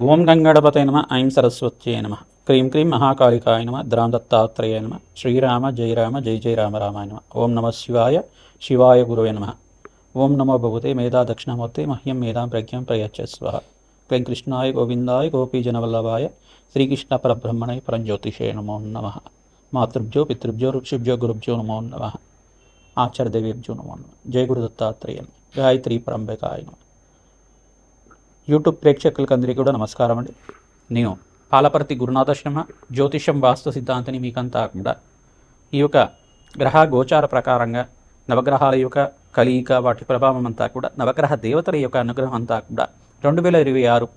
ఓం గంగణపతే నమ ఐం సరస్వత్యై నమ క్రీం క్రీం మహాకాళికాయ నమ ద్రాం దత్తాత్రేయ నమ శ్రీరామ జయ రామ జయ జయ రామ రామాయ నమ ఓం నమ శివాయ శివాయ గురువే నమ ఓం నమో భగవతే మేధా దక్షిణామూర్తే మహ్యం మేధాం ప్రజ్ఞాం ప్రయచ్చస్వ క్లీం కృష్ణాయ గోవిందాయ గోపీజనవల్లభాయ శ్రీకృష్ణ పరబ్రహ్మణే పరంజ్యోతిషే నమో నమ మాతృభ్యో పితృభ్యో ఋషిభ్యో గురుభ్యో నమో నమ ఆచార్యదేవేభ్యో నమో నమ జయ గురు దత్తాత్రేయ గాయత్రి పరంబకాయ నమ. యూట్యూబ్ ప్రేక్షకులకు అందరికీ కూడా నమస్కారం అండి. నేను పాలపర్తి గురునాథ శర్మ జ్యోతిషం వాస్తు సిద్ధాంతిని మీకంతా కూడా ఈ యొక్క గ్రహ గోచార ప్రకారంగా నవగ్రహాల యొక్క కలియిక వాటి ప్రభావం అంతా కూడా నవగ్రహ దేవతల యొక్క అనుగ్రహం అంతా కూడా 2026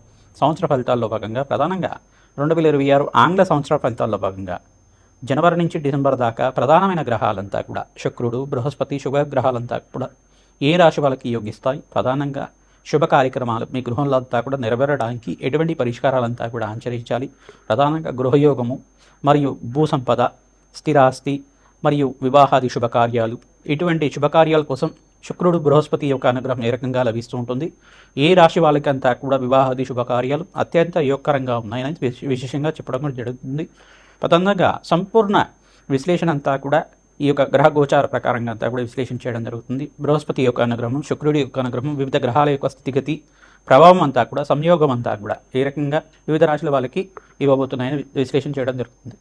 సంవత్సర ఫలితాల్లో భాగంగా ప్రధానంగా 2026 ఆంగ్ల సంవత్సర ఫలితాల్లో భాగంగా జనవరి నుంచి డిసెంబర్ దాకా ప్రధానమైన గ్రహాలంతా కూడా శుక్రుడు బృహస్పతి శుభగ్రహాలంతా కూడా ఏ రాశి వాళ్ళకి యోగిస్తాయి, ప్రధానంగా శుభ కార్యక్రమాలు మీ గృహంలో అంతా కూడా నెరవేరడానికి ఎటువంటి పరిష్కారాలంతా కూడా ఆచరించాలి. ప్రధానంగా గృహయోగము మరియు భూసంపద, స్థిరాస్తి మరియు వివాహాది శుభకార్యాలు, ఇటువంటి శుభకార్యాల కోసం శుక్రుడు బృహస్పతి యొక్క అనుగ్రహం ఏ రకంగా లభిస్తూ ఉంటుంది, ఏ రాశి వాళ్ళకంతా కూడా వివాహాది శుభకార్యాలు అత్యంత యోగకరంగా ఉన్నాయని విశేషంగా చెప్పడం కూడా జరుగుతుంది. ప్రధానంగా సంపూర్ణ విశ్లేషణ అంతా కూడా ఈ యొక్క గ్రహ గోచార ప్రకారంగా అంతా కూడా విశ్లేషణ చేయడం జరుగుతుంది. బృహస్పతి యొక్క అనుగ్రహం, శుక్రుడి యొక్క అనుగ్రహం, వివిధ గ్రహాల యొక్క స్థితిగతి ప్రభావం అంతా కూడా సంయోగం అంతా కూడా ఏ రకంగా వివిధ రాశుల వాళ్ళకి ఇవ్వబోతున్నాయని విశ్లేషణ చేయడం జరుగుతుంది.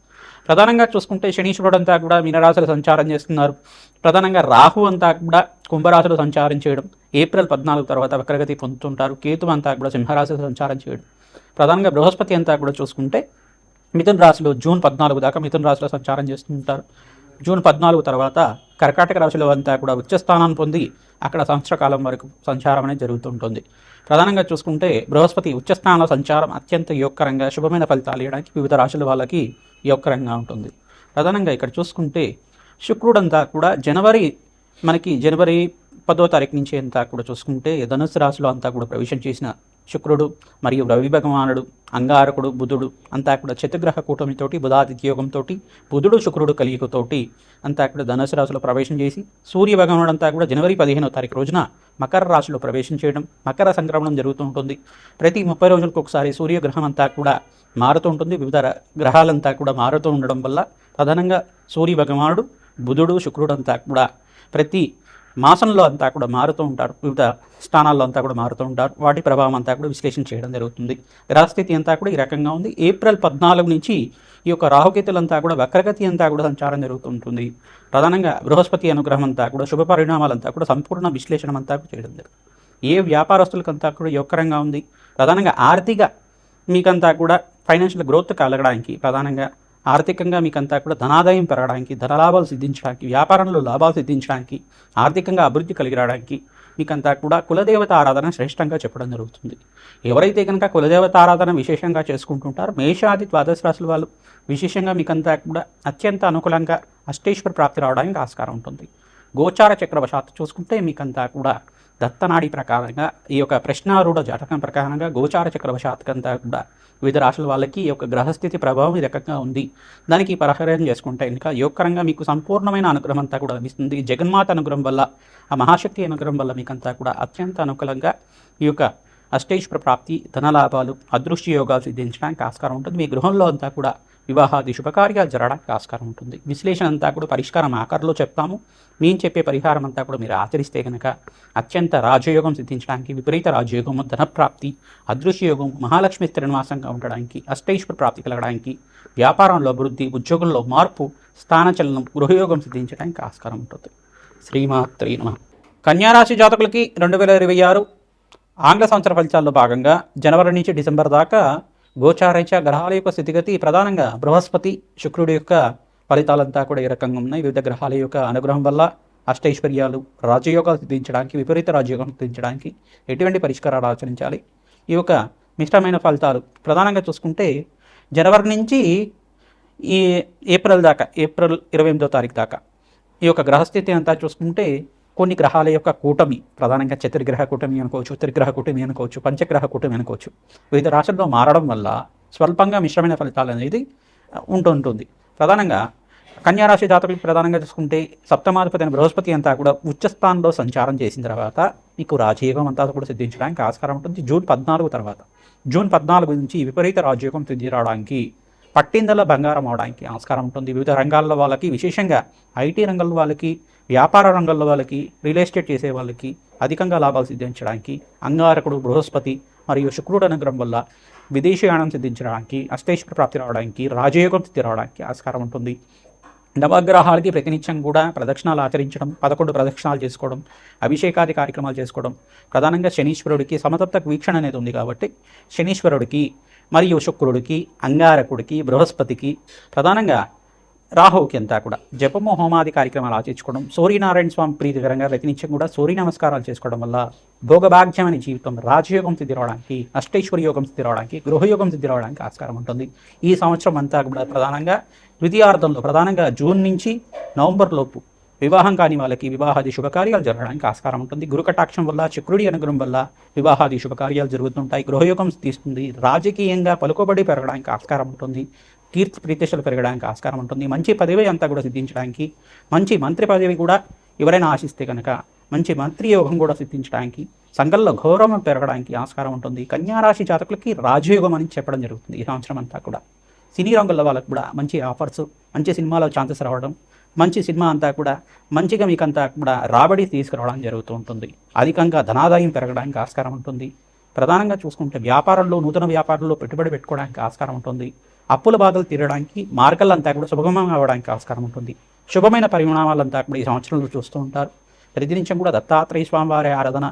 ప్రధానంగా చూసుకుంటే శనీశ్వరుడు అంతా కూడా మీనరాశులు సంచారం చేస్తున్నారు. ప్రధానంగా రాహు అంతా కూడా కుంభరాశులు సంచారం చేయడం, ఏప్రిల్ 14 తర్వాత వక్రగతి పొందుతుంటారు. కేతు అంతా కూడా సింహరాశులు సంచారం చేయడం. ప్రధానంగా బృహస్పతి అంతా కూడా చూసుకుంటే మిథున రాశిలో జూన్ 14 దాకా మిథున రాశిలో సంచారం చేస్తుంటారు. జూన్ 14 తర్వాత కర్కాటక రాశిలో అంతా కూడా ఉచ్చస్థానాన్ని పొంది అక్కడ సంవత్సర కాలం వరకు సంచారం అనేది జరుగుతుంటుంది. ప్రధానంగా చూసుకుంటే బృహస్పతి ఉచ్చస్థానంలో సంచారం అత్యంత యోగకరంగా శుభమైన ఫలితాలు ఇవ్వడానికి వివిధ రాశుల వాళ్ళకి యోగకరంగా ఉంటుంది. ప్రధానంగా ఇక్కడ చూసుకుంటే శుక్రుడంతా కూడా జనవరి 10వ తారీఖు నుంచి అంతా కూడా చూసుకుంటే ధనుసు రాశిలో అంతా కూడా ప్రవేశం చేసిన శుక్రుడు మరియు రవి భగవానుడు, అంగారకుడు, బుధుడు అంతా కూడా చతుర్గ్రహ కూటమితోటి బుధాదిత్య యోగంతో బుధుడు శుక్రుడు కలియుగతోటి అంతా కూడా ధనుసు రాశిలో ప్రవేశం చేసి సూర్య భగవానుడు అంతా కూడా జనవరి 15వ తారీఖు రోజున మకర రాశిలో ప్రవేశం చేయడం, మకర సంక్రమణం జరుగుతూ ఉంటుంది. ప్రతి 30 రోజులకు ఒకసారి సూర్యగ్రహం అంతా కూడా మారుతూ ఉంటుంది. వివిధ గ్రహాలంతా కూడా మారుతూ ఉండడం వల్ల ప్రధానంగా సూర్య భగవానుడు, బుధుడు, శుక్రుడు అంతా కూడా ప్రతి మాసంలో అంతా కూడా మారుతూ ఉంటారు. వివిధ స్థానాల్లో అంతా కూడా మారుతూ ఉంటారు. వాటి ప్రభావం అంతా కూడా విశ్లేషణ చేయడం జరుగుతుంది. గ్రహస్థితి అంతా కూడా ఈ రకంగా ఉంది. ఏప్రిల్ 14 నుంచి ఈ యొక్క రాహుకేతులంతా కూడా వక్రగతి అంతా కూడా సంచారం జరుగుతుంటుంది. ప్రధానంగా బృహస్పతి అనుగ్రహం అంతా కూడా శుభ పరిణామాలంతా కూడా సంపూర్ణ విశ్లేషణ అంతా కూడా చేయడం జరుగుతుంది. ఏ వ్యాపారస్తులకంతా కూడా యోగకరంగా ఉంది. ప్రధానంగా ఆర్థిక మీకంతా కూడా ఫైనాన్షియల్ గ్రోత్ కలగడానికి, ప్రధానంగా ఆర్థికంగా మీకంతా కూడా ధనాదాయం పెరగడానికి, ధనలాభాలు సిద్ధించడానికి, వ్యాపారంలో లాభాలు సిద్ధించడానికి, ఆర్థికంగా అభివృద్ధి కలిగి రావడానికి మీకంతా కూడా కులదేవత ఆరాధన శ్రేష్టంగా చెప్పడం జరుగుతుంది. ఎవరైతే కనుక కులదేవత ఆరాధన విశేషంగా చేసుకుంటుంటారో మేషాది ద్వాదశ రాశుల వాళ్ళు విశేషంగా మీకంతా కూడా అత్యంత అనుకూలంగా అష్టేశ్వర ప్రాప్తి రావడానికి ఆస్కారం ఉంటుంది. గోచార చక్రవశాత్తు చూసుకుంటే మీకంతా కూడా దత్తనాడి ప్రకారంగా ఈ యొక్క ప్రశ్నారూఢ జాతకం ప్రకారంగా గోచార చక్రవశాత్కంతా కూడా వివిధ రాశుల వాళ్ళకి ఈ యొక్క గ్రహస్థితి ప్రభావం ఈ రకంగా ఉంది. దానికి పరిహారం చేసుకుంటే ఇంకా యోగకరంగా మీకు సంపూర్ణమైన అనుగ్రహం అంతా కూడా లభిస్తుంది. జగన్మాత అనుగ్రహం వల్ల, ఆ మహాశక్తి అనుగ్రహం వల్ల మీకంతా కూడా అత్యంత అనుకూలంగా ఈ యొక్క అష్టేశ్వర ప్రాప్తి, ధనలాభాలు, అదృష్ట యోగాలు సిద్ధించడానికి ఆస్కారం ఉంటుంది. మీ గృహంలో అంతా కూడా వివాహాది శుభకార్యాలు జరగడానికి ఆస్కారం ఉంటుంది. విశ్లేషణ అంతా కూడా పరిష్కారం ఆకారంలో చెప్తాము. మేము చెప్పే పరిహారం అంతా కూడా మీరు ఆచరిస్తే కనుక అత్యంత రాజయోగం సిద్ధించడానికి, విపరీత రాజయోగము, ధనప్రాప్తి, అదృశ్యయోగం, మహాలక్ష్మి స్థిరనివాసంగా ఉండడానికి, అష్టైశ్వర ప్రాప్తి కలగడానికి, వ్యాపారంలో అభివృద్ధి, ఉద్యోగంలో మార్పు, స్థానచలనం, గృహయోగం సిద్ధించడానికి ఆస్కారం ఉంటుంది. శ్రీమాత్రే నమః. కన్యారాశి జాతకులకి 2026 ఆంగ్ల సంవత్సర ఫలితాల్లో భాగంగా జనవరి నుంచి డిసెంబర్ దాకా గోచారీత్యా గ్రహాల యొక్క స్థితిగతి ప్రధానంగా బృహస్పతి శుక్రుడి యొక్క ఫలితాలంతా కూడా ఈ రకంగా ఉన్నాయి. వివిధ గ్రహాల యొక్క అనుగ్రహం వల్ల అష్టైశ్వర్యాలు, రాజయోగాలు సిద్ధించడానికి, విపరీత రాజయోగం సిద్ధించడానికి ఎటువంటి పరిష్కారాలు ఆచరించాలి. ఈ యొక్క మిశ్రమైన ఫలితాలు ప్రధానంగా చూసుకుంటే జనవరి నుంచి ఈ ఏప్రిల్ 28వ తారీఖు దాకా ఈ యొక్క గ్రహస్థితి అంతా చూసుకుంటే కొన్ని గ్రహాల యొక్క కూటమి, ప్రధానంగా చతుర్గ్రహ కూటమి అనుకోవచ్చు, త్రిగ్రహ కూటమి అనుకోవచ్చు, పంచగ్రహ కూటమి అనుకోవచ్చు, వివిధ రాశుల్లో మారడం వల్ల స్వల్పంగా మిశ్రమైన ఫలితాలు అనేది ఉంటుంది. ప్రధానంగా కన్యారాశి జాతకులకు ప్రధానంగా చూసుకుంటే సప్తమాధిపతి అయిన బృహస్పతి అంతా కూడా ఉచ్చస్థానంలో సంచారం చేసిన తర్వాత మీకు రాజయోగం అంతా కూడా సిద్ధించడానికి ఆస్కారం ఉంటుంది. జూన్ 14 తర్వాత జూన్ 14 నుంచి విపరీత రాజయోగం సిద్ధి రావడానికి, పట్టిందల బంగారం అవడానికి ఆస్కారం ఉంటుంది. వివిధ రంగాల్లో వాళ్ళకి, విశేషంగా ఐటీ రంగంలో వాళ్ళకి, వ్యాపార రంగంలో వాళ్ళకి, రియల్ ఎస్టేట్ చేసే వాళ్ళకి అధికంగా లాభాలు సిద్ధించడానికి, అంగారకుడు బృహస్పతి మరియు శుక్రుడు అనుగ్రహం వల్ల విదేశీయానం సిద్ధించడానికి, అష్టైశ్వర్య ప్రాప్తి రావడానికి, రాజయోగం సిద్ధి రావడానికి ఆస్కారం ఉంటుంది. నవగ్రహాలకి ప్రతినిత్యం కూడా ప్రదక్షిణాలు ఆచరించడం, 11 ప్రదక్షిణాలు చేసుకోవడం, అభిషేకాది కార్యక్రమాలు చేసుకోవడం, ప్రధానంగా శనీశ్వరుడికి సమతప్త వీక్షణ అనేది ఉంది కాబట్టి శనీశ్వరుడికి మరియు శుక్రుడికి, అంగారకుడికి, బృహస్పతికి, ప్రధానంగా రాహువుకి అంతా కూడా జపము హోమాది కార్యక్రమాలు ఆచరించుకోవడం, సూర్యనారాయణ స్వామి ప్రీతికరంగా ప్రతినిత్యం కూడా సూర్య నమస్కారాలు చేసుకోవడం వల్ల భోగభాగ్యమైన జీవితం, రాజయోగం సిద్ధి రావడానికి, అష్టైశ్వర్య యోగం సిద్ధి రావడానికి, గృహయోగం సిద్ధి రావడానికి ఆస్కారం ఉంటుంది. ఈ సంవత్సరం అంతా కూడా ప్రధానంగా ద్వితీయార్థంలో, ప్రధానంగా జూన్ నుంచి నవంబర్ లోపు వివాహం కాని వాళ్ళకి వివాహాది శుభకార్యాలు జరగడానికి ఆస్కారం ఉంటుంది. గురుకటాక్షం వల్ల, శుక్రుడి అనుగ్రహం వల్ల వివాహాది శుభకార్యాలు జరుగుతుంటాయి. గృహయోగం తీస్తుంది. రాజకీయంగా పలుకుబడి పెరగడానికి ఆస్కారం ఉంటుంది. కీర్తి ప్రతిష్టలు పెరగడానికి ఆస్కారం ఉంటుంది. మంచి పదవి అంతా కూడా సిద్ధించడానికి, మంచి మంత్రి పదవి కూడా ఎవరైనా ఆశిస్తే కనుక మంచి మంత్రి యోగం కూడా సిద్ధించడానికి, సంఘంలో గౌరవం పెరగడానికి ఆస్కారం ఉంటుంది. కన్యారాశి జాతకులకి రాజయోగం అని చెప్పడం జరుగుతుంది. ఈ సంవత్సరం అంతా కూడా సినీ రంగంలో వాళ్ళకు కూడా మంచి ఆఫర్స్, మంచి సినిమాలో ఛాన్సెస్ రావడం, మంచి సినిమా అంతా కూడా మంచిగా మీకంతా కూడా రాబడి తీసుకురావడం జరుగుతూ ఉంటుంది. అధికంగా ధనాదాయం పెరగడానికి ఆస్కారం ఉంటుంది. ప్రధానంగా చూసుకుంటే వ్యాపారంలో, నూతన వ్యాపారంలో పెట్టుబడి పెట్టుకోవడానికి ఆస్కారం ఉంటుంది. అప్పుల బాధలు తీరడానికి, మార్గాలంతా కూడా సుగమం అవ్వడానికి ఆస్కారం ఉంటుంది. శుభమైన పరిణామాలంతా కూడా ఈ సంవత్సరంలో చూస్తూ ఉంటారు. ప్రతినిత్యం కూడా దత్తాత్రేయ స్వామివారి ఆరాధన,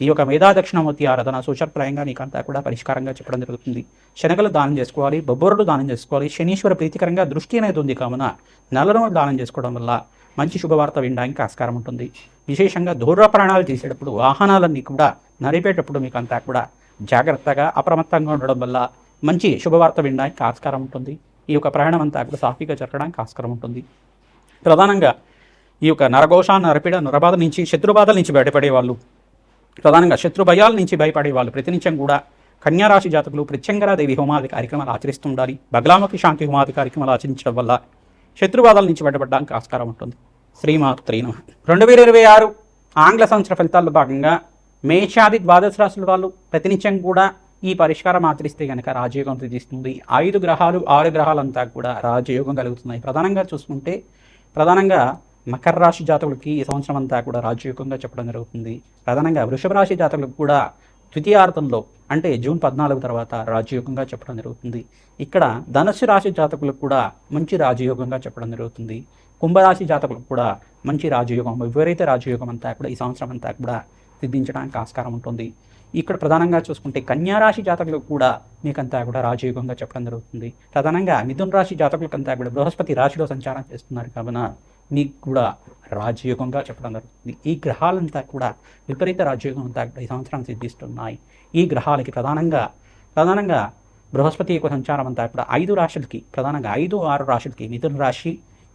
ఈ యొక్క మేధా దక్షిణామూర్తి ఆరాధన సూచనప్రాయంగా నీకంతా కూడా పరిష్కారంగా చెప్పడం జరుగుతుంది. శనగలు దానం చేసుకోవాలి, బొబ్బర్లు దానం చేసుకోవాలి. శనీశ్వర ప్రీతికరంగా దృష్టి అనేది ఉంది కావున నల్లను దానం చేసుకోవడం వల్ల మంచి శుభవార్త వినడానికి ఆస్కారం ఉంటుంది. విశేషంగా దూర ప్రయాణాలు చేసేటప్పుడు, వాహనాలన్నీ కూడా నడిపేటప్పుడు మీకు అంతా కూడా జాగ్రత్తగా అప్రమత్తంగా ఉండడం వల్ల మంచి శుభవార్త వినడానికి ఆస్కారం ఉంటుంది. ఈ యొక్క ప్రయాణం అంతా కూడా సాఫీగా జరగడానికి ఆస్కారం ఉంటుంది. ప్రధానంగా ఈ యొక్క నరఘోష, నరపీడ, నరబాధ నుంచి, శత్రుబాధల నుంచి బయటపడే వాళ్ళు, ప్రధానంగా శత్రు భయాల నుంచి భయపడే వాళ్ళు ప్రతినిత్యం కూడా కన్యారాశి జాతకులు ప్రత్యంగరాదేవి హోమాది కార్యక్రమాలు ఆచరిస్తూ ఉండాలి. బగలాముఖి శాంతి హోమాది కార్యక్రమాలు ఆచరించడం వల్ల శత్రుబాధల నుంచి బయటపడడానికి ఆస్కారం ఉంటుంది. శ్రీమాత్రే నమః. 2026 ఆంగ్ల సంవత్సర ఫలితాల్లో భాగంగా మేషాది ద్వాదశ రాశుల వాళ్ళు ప్రతినిత్యం కూడా ఈ పరిష్కారం ఆచరిస్తే కనుక రాజయోగం సిద్ధిస్తుంది. 5 గ్రహాలు 6 గ్రహాలంతా కూడా రాజయోగం కలుగుతున్నాయి. ప్రధానంగా చూసుకుంటే ప్రధానంగా మకర రాశి జాతకులకి ఈ సంవత్సరం అంతా కూడా రాజయోగంగా చెప్పడం జరుగుతుంది. ప్రధానంగా వృషభ రాశి జాతకులకు కూడా ద్వితీయార్థంలో అంటే జూన్ 14 తర్వాత రాజయోగంగా చెప్పడం జరుగుతుంది. ఇక్కడ ధనుస్సు రాశి జాతకులకు కూడా మంచి రాజయోగంగా చెప్పడం జరుగుతుంది. కుంభరాశి జాతకులకు కూడా మంచి రాజయోగం, విపరీత రాజయోగం అంతా కూడా ఈ సంవత్సరం అంతా కూడా సిద్ధించడానికి ఆస్కారం ఉంటుంది. ఇక్కడ ప్రధానంగా చూసుకుంటే కన్యారాశి జాతకులకు కూడా మీకంతా కూడా రాజయోగంగా చెప్పడం జరుగుతుంది. ప్రధానంగా మిథున రాశి జాతకులకంతా కూడా బృహస్పతి రాశిలో సంచారం చేస్తున్నారు కావున మీకు కూడా రాజయోగంగా చెప్పడం జరుగుతుంది. ఈ గ్రహాలంతా కూడా విపరీత రాజయోగం అంతా కూడా ఈ సంవత్సరం సిద్ధిస్తున్నాయి. ఈ గ్రహాలకి ప్రధానంగా బృహస్పతి యొక్క సంచారం అంతా కూడా 5 రాశులకి, ప్రధానంగా 5, 6 రాశులకి, మిథున రాశి,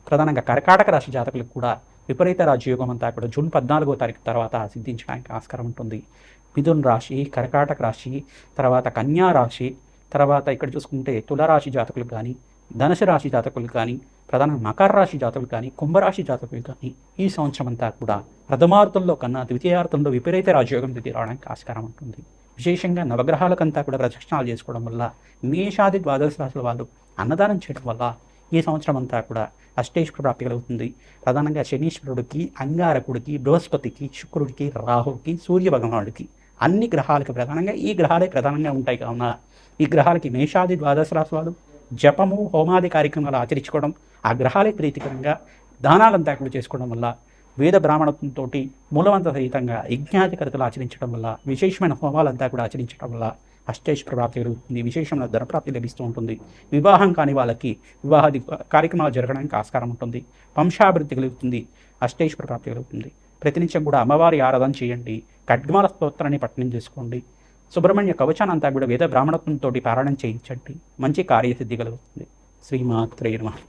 ప్రధానంగా కర్కాటక రాశి జాతకులకు కూడా విపరీత రాజయోగం అంతా కూడా జూన్ 14వ తారీఖు తర్వాత సిద్ధించడానికి ఆస్కారం ఉంటుంది. మిథున రాశి, కర్కాటక రాశి, తర్వాత కన్యా రాశి, తర్వాత ఇక్కడ చూసుకుంటే తులారాశి జాతకులకు కానీ, ధనుసు రాశి జాతకులకు కానీ, ప్రధానంగా మకర రాశి జాతకులు కానీ, కుంభరాశి జాతకులు కానీ ఈ సంవత్సరం అంతా కూడా ప్రథమార్థంలో కన్నా ద్వితీయార్థంలో విపరీత రాజయోగం స్థితి రావడానికి ఆస్కారం ఉంటుంది. విశేషంగా నవగ్రహాలకంతా కూడా ప్రదక్షిణాలు చేసుకోవడం వల్ల, మేషాది ద్వాదశ రాశుల వాళ్ళు అన్నదానం చేయడం వల్ల ఈ సంవత్సరం అంతా కూడా అష్టైశ్వర్య ప్రాప్తి కలుగుతుంది. ప్రధానంగా శనీశ్వరుడికి, అంగారకుడికి, బృహస్పతికి, శుక్రుడికి, రాహుకి, సూర్య భగవానుడికి, అన్ని గ్రహాలకి ప్రధానంగా ఈ గ్రహాలే ప్రధానంగా ఉంటాయి కావున ఈ గ్రహాలకి మేషాది ద్వాదశ రాశి వాళ్ళు జపము హోమాది కార్యక్రమాలు ఆచరించుకోవడం, ఆ గ్రహాలే ప్రీతికరంగా దానాలంతా కూడా చేసుకోవడం వల్ల, వేద బ్రాహ్మణత్వంతో మూలవంత సహితంగా యజ్ఞాధికరతలు ఆచరించడం వల్ల, విశేషమైన హోమాలంతా కూడా ఆచరించడం వల్ల అష్టైశ్వర్య ప్రాప్తి కలుగుతుంది. విశేషమైన ధనప్రాప్తి లభిస్తూ ఉంటుంది. వివాహం కాని వాళ్ళకి వివాహాది కార్యక్రమాలు జరగడానికి ఆస్కారం ఉంటుంది. వంశాభివృద్ధి కలుగుతుంది. అష్టైశ్వర్య ప్రాప్తి కలుగుతుంది. ప్రతినిత్యం కూడా అమ్మవారి ఆరాధన చేయండి. ఖడ్గమాల స్తోత్రాన్ని పఠనం చేసుకోండి. సుబ్రహ్మణ్య కవచాన్ని అంతా కూడా వేద బ్రాహ్మణత్వంతో పారాయణం చేయించండి. మంచి కార్యసిద్ధి కలుగుతుంది. శ్రీమాత్రే నమః.